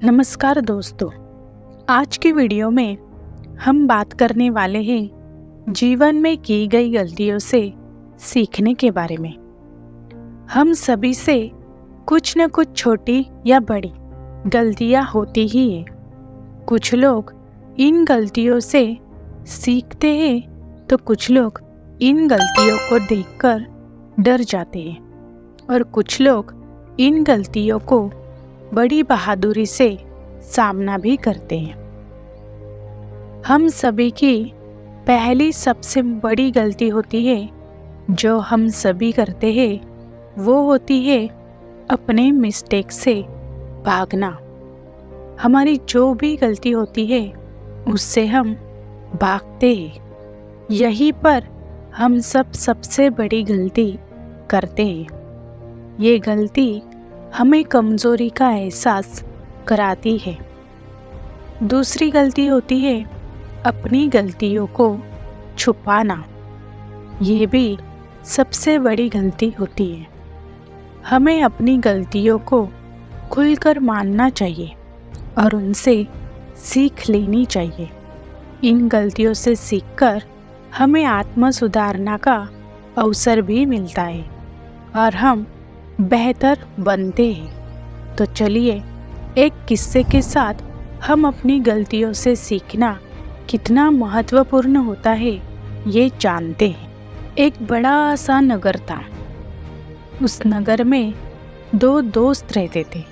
नमस्कार दोस्तों, आज की वीडियो में हम बात करने वाले हैं जीवन में की गई गलतियों से सीखने के बारे में। हम सभी से कुछ न कुछ छोटी या बड़ी गलतियां होती ही हैं। कुछ लोग इन गलतियों से सीखते हैं तो कुछ लोग इन गलतियों को देखकर डर जाते हैं और कुछ लोग इन गलतियों को बड़ी बहादुरी से सामना भी करते हैं। हम सभी की पहली सबसे बड़ी गलती होती है जो हम सभी करते हैं, वो होती है अपने मिस्टेक से भागना। हमारी जो भी गलती होती है उससे हम भागते हैं। यहीं पर हम सबसे बड़ी गलती करते हैं। ये गलती हमें कमज़ोरी का एहसास कराती है। दूसरी गलती होती है अपनी गलतियों को छुपाना। ये भी सबसे बड़ी गलती होती है। हमें अपनी गलतियों को खुलकर मानना चाहिए और उनसे सीख लेनी चाहिए। इन गलतियों से सीखकर हमें आत्म सुधारना का अवसर भी मिलता है और हम बेहतर बनते हैं। तो चलिए एक किस्से के साथ हम अपनी गलतियों से सीखना कितना महत्वपूर्ण होता है ये जानते हैं। एक बड़ा सा नगर था। उस नगर में दो दोस्त रहते थे।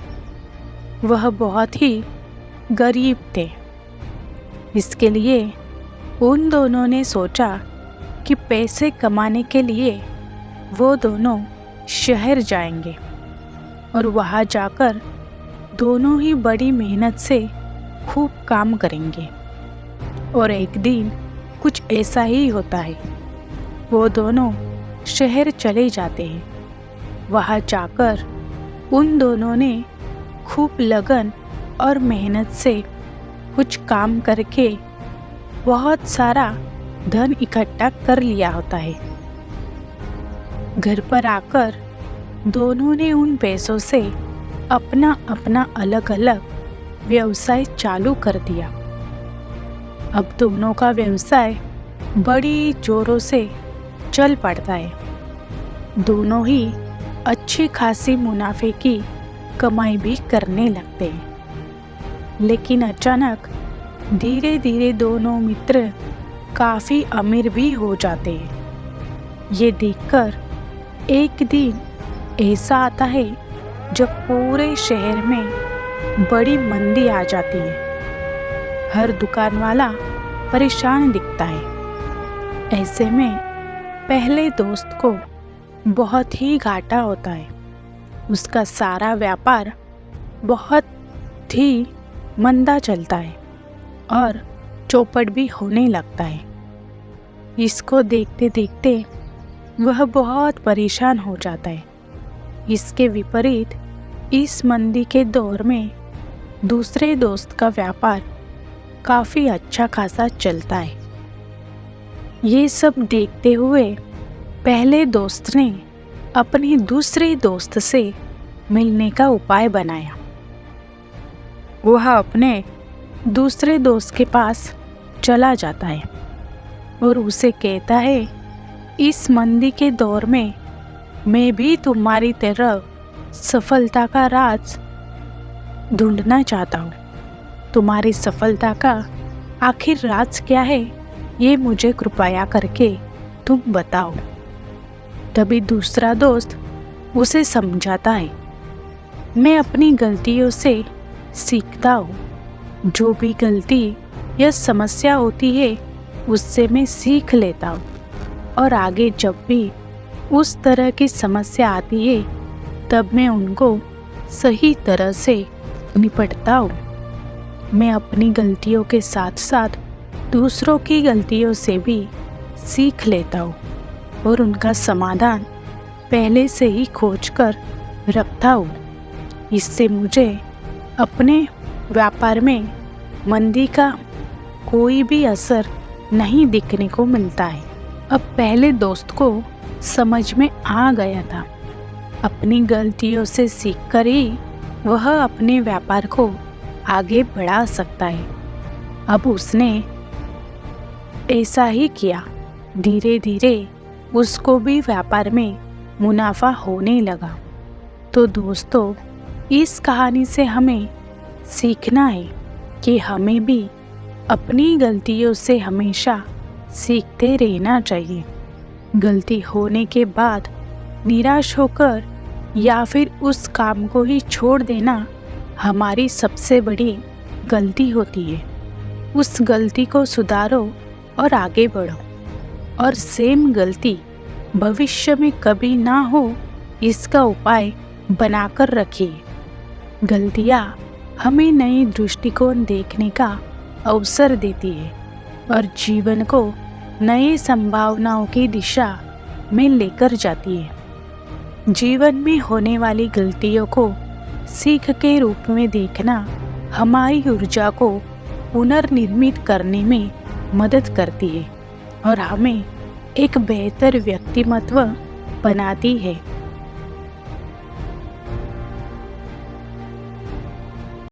वह बहुत ही गरीब थे। इसके लिए उन दोनों ने सोचा कि पैसे कमाने के लिए वो दोनों शहर जाएंगे और वहाँ जाकर दोनों ही बड़ी मेहनत से खूब काम करेंगे। और एक दिन कुछ ऐसा ही होता है। वो दोनों शहर चले जाते हैं। वहाँ जाकर उन दोनों ने खूब लगन और मेहनत से कुछ काम करके बहुत सारा धन इकट्ठा कर लिया होता है। घर पर आकर दोनों ने उन पैसों से अपना अपना अलग अलग व्यवसाय चालू कर दिया। अब दोनों का व्यवसाय बड़ी जोरों से चल पड़ता है। दोनों ही अच्छी खासी मुनाफे की कमाई भी करने लगते हैं। लेकिन अचानक धीरे धीरे दोनों मित्र काफ़ी अमीर भी हो जाते हैं। ये देखकर एक दिन ऐसा आता है जब पूरे शहर में बड़ी मंदी आ जाती है। हर दुकान वाला परेशान दिखता है। ऐसे में पहले दोस्त को बहुत ही घाटा होता है। उसका सारा व्यापार बहुत ही मंदा चलता है और चौपट भी होने लगता है। इसको देखते देखते वह बहुत परेशान हो जाता है। इसके विपरीत इस मंदी के दौर में दूसरे दोस्त का व्यापार काफ़ी अच्छा खासा चलता है। ये सब देखते हुए पहले दोस्त ने अपने दूसरे दोस्त से मिलने का उपाय बनाया। वह अपने दूसरे दोस्त के पास चला जाता है और उसे कहता है, इस मंदी के दौर में मैं भी तुम्हारी तरह सफलता का राज ढूंढना चाहता हूँ। तुम्हारी सफलता का आखिर राज क्या है, ये मुझे कृपया करके तुम बताओ। तभी दूसरा दोस्त उसे समझाता है, मैं अपनी गलतियों से सीखता हूँ। जो भी गलती या समस्या होती है उससे मैं सीख लेता हूँ और आगे जब भी उस तरह की समस्या आती है तब मैं उनको सही तरह से निपटता हूँ। मैं अपनी गलतियों के साथ साथ दूसरों की गलतियों से भी सीख लेता हूँ और उनका समाधान पहले से ही खोज कर रखता हूँ। इससे मुझे अपने व्यापार में मंदी का कोई भी असर नहीं दिखने को मिलता है। अब पहले दोस्त को समझ में आ गया था। अपनी गलतियों से सीखकर ही वह अपने व्यापार को आगे बढ़ा सकता है। अब उसने ऐसा ही किया। धीरे धीरे उसको भी व्यापार में मुनाफा होने लगा। तो दोस्तों, इस कहानी से हमें सीखना है कि हमें भी अपनी गलतियों से हमेशा सीखते रहना चाहिए। गलती होने के बाद निराश होकर या फिर उस काम को ही छोड़ देना हमारी सबसे बड़ी गलती होती है। उस गलती को सुधारो और आगे बढ़ो, और सेम गलती भविष्य में कभी ना हो इसका उपाय बनाकर रखिए। गलतियाँ हमें नए दृष्टिकोण देखने का अवसर देती है और जीवन को नए संभावनाओं की दिशा में लेकर जाती है। जीवन में होने वाली गलतियों को सीख के रूप में देखना हमारी ऊर्जा को पुनर्निर्मित करने में मदद करती है और हमें एक बेहतर व्यक्तिमत्व बनाती है।